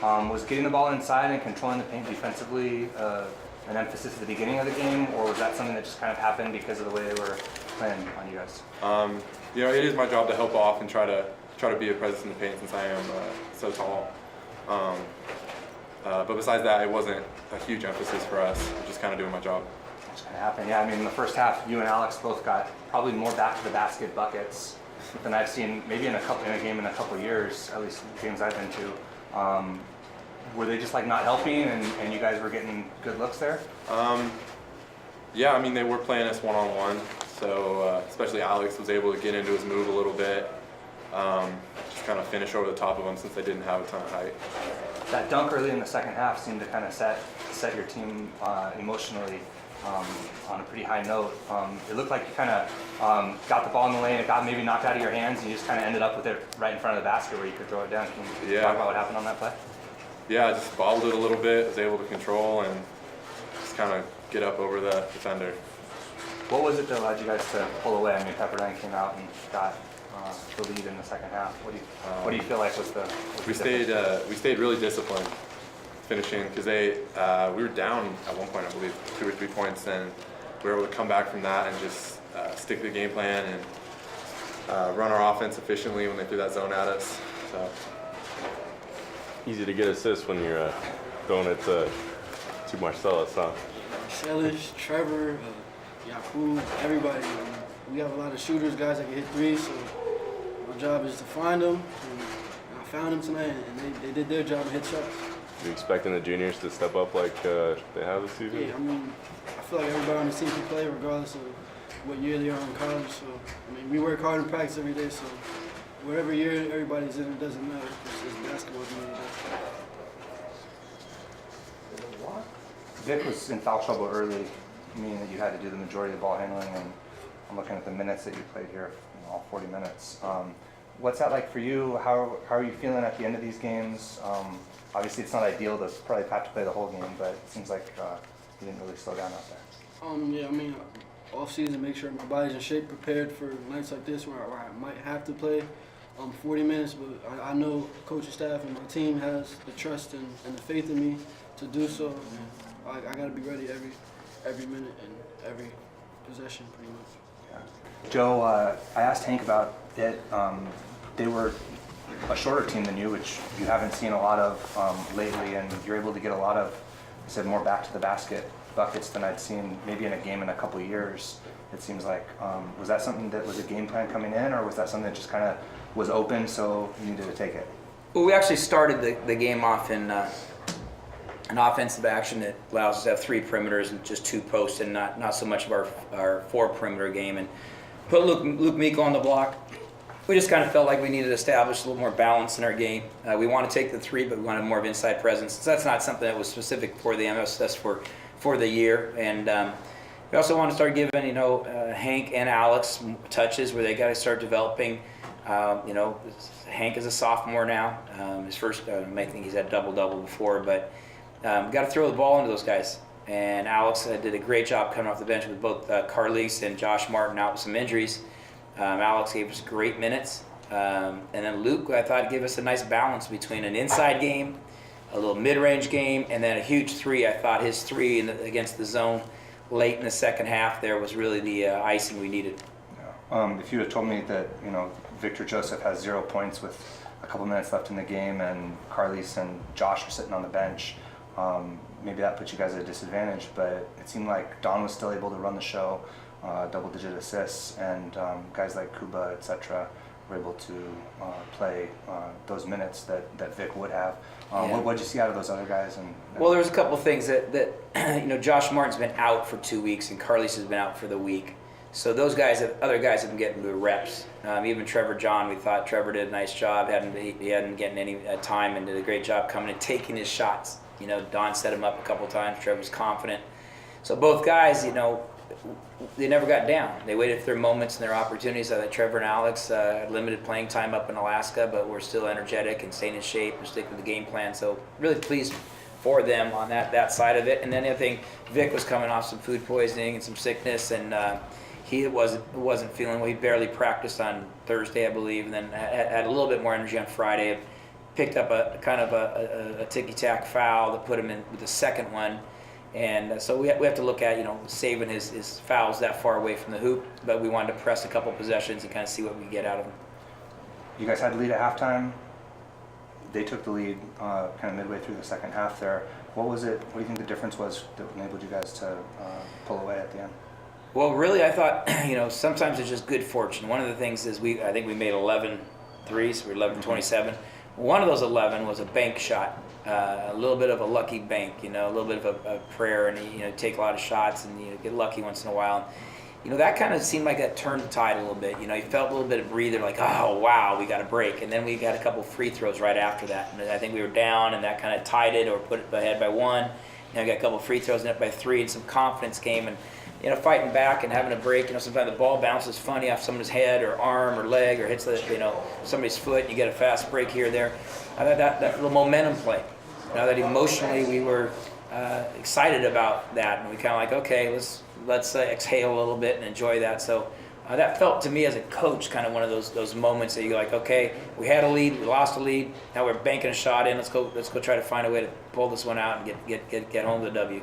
Was getting the ball inside and controlling the paint defensively an emphasis at the beginning of the game, or was that something that just kind of happened because of the way they were playing on you guys? It is my job to help off and try to be a presence in the paint since I am so tall. But besides that, it wasn't a huge emphasis for us. Just kind of doing my job. Just kind of happened. Yeah, I mean, in the first half, you and Alex both got probably more back to the basket buckets than I've seen maybe in a game in a couple of years, at least games I've been to. Were they just like not helping, and you guys were getting good looks there? Yeah, I mean, they were playing us one-on-one, so especially Alex was able to get into his move a little bit, just kind of finish over the top of them since they didn't have a ton of height. That dunk early in the second half seemed to kind of set your team emotionally on a pretty high note. It looked like you kind of got the ball in the lane, it got maybe knocked out of your hands, and you just kind of ended up with it right in front of the basket where you could throw it down. Can you talk about what happened on that play? Yeah, I just bobbled it a little bit, was able to control and just kind of get up over the defender. What was it that allowed you guys to pull away? I mean, Pepperdine came out and got the lead in the second half. What do you feel like was the we stayed really disciplined finishing because we were down at one point, I believe, 2 or 3 points, and we were able to come back from that and just stick to the game plan and run our offense efficiently when they threw that zone at us. So. Easy to get assists when you're throwing it to Marcellus, huh? Marcellus, Trevor, Yakub, everybody. We have a lot of shooters, guys that can hit threes, so my job is to find them. And I found them tonight, and they did their job and hit shots. You expecting the juniors to step up like they have this season? Yeah, I mean, I feel like everybody on the team can play regardless of what year they are in college. So, I mean, we work hard in practice every day, so whatever year everybody's in, it doesn't matter. It's basketball at the end of the day. Vic was in foul trouble early, meaning that you had to do the majority of the ball handling, and I'm looking at the minutes that you played here, all 40 minutes. What's that like for you? How are you feeling at the end of these games? Obviously, it's not ideal to probably have to play the whole game, but it seems like you didn't really slow down out there. Yeah, I mean, off season, make sure my body's in shape, prepared for nights like this where I might have to play 40 minutes, but I know coaching staff and my team has the trust and the faith in me to do so. I got to be ready every minute and every possession, pretty much. Yeah. Joe, I asked Hank about it. They were a shorter team than you, which you haven't seen a lot of lately, and you're able to get a lot of, I said, more back to the basket buckets than I'd seen maybe in a game in a couple of years. It seems like, was that something that was a game plan coming in, or was that something that just kind of was open, so you needed to take it? Well, we actually started the game off in an offensive action that allows us to have 3 perimeters and just 2 posts, and not so much of our 4 perimeter game, and put Luke Miko on the block. We just kind of felt like we needed to establish a little more balance in our game. We want to take the 3, but we wanted more of inside presence. So that's not something that was specific for the MS, that's for the year. And we also want to start giving, Hank and Alex touches where they got to start developing. Hank is a sophomore now. His first, I think he's had double-double before, but got to throw the ball into those guys. And Alex did a great job coming off the bench with both Carlise and Josh Martin out with some injuries. Alex gave us great minutes. And then Luke, I thought, gave us a nice balance between an inside game, a little mid-range game, and then a huge 3. I thought his 3 against the zone late in the second half there was really the icing we needed. If you had told me that, Victor Joseph has 0 points with a couple minutes left in the game and Carlise and Josh are sitting on the bench, maybe that puts you guys at a disadvantage, but it seemed like Don was still able to run the show, double-digit assists, and guys like Kuba, etc., were able to play those minutes that Vic would have. What did you see out of those other guys? Well, there was a couple of things that Josh Martin's been out for 2 weeks and Carlise has been out for the week. So those other guys have been getting the reps. Even Trevor John, we thought Trevor did a nice job. He hadn't getting any time and did a great job coming and taking his shots. Don set him up a couple times. Trevor's confident. So both guys, they never got down. They waited for their moments and their opportunities. I thought Trevor and Alex had limited playing time up in Alaska, but were still energetic and staying in shape and sticking with the game plan. So really pleased for them on that side of it. And then the other thing, Vic was coming off some food poisoning and some sickness, and he wasn't feeling well. He barely practiced on Thursday, I believe, and then had a little bit more energy on Friday. picked up a kind of a ticky-tack foul that put him in with the second one. And so we have to look at, saving his fouls that far away from the hoop, but we wanted to press a couple possessions and kind of see what we get out of them. You guys had the lead at halftime. They took the lead kind of midway through the second half there. What was it? What do you think the difference was that enabled you guys to pull away at the end? Well, really, I thought, sometimes it's just good fortune. One of the things is I think we made 11 threes. We were 11-27. One of those 11 was a bank shot, a little bit of a lucky bank, a little bit of a prayer, and take a lot of shots and get lucky once in a while. That kind of seemed like that turned the tide a little bit. You felt a little bit of breather, like, oh wow, we got a break, and then we got a couple free throws right after that. And I think we were down, and that kind of tied it or put it ahead by one. We got a couple free throws and up by 3, and some confidence came, and fighting back and having a break. Sometimes the ball bounces funny off someone's head or arm or leg or hits somebody's foot, and you get a fast break here or there. I thought that little momentum play. That emotionally we were excited about that, and we kind of like, okay, let's exhale a little bit and enjoy that. So that felt to me as a coach kind of one of those moments that you're like, okay, we had a lead, we lost a lead, now we're banking a shot in. Let's go try to find a way to pull this one out and get home with a W.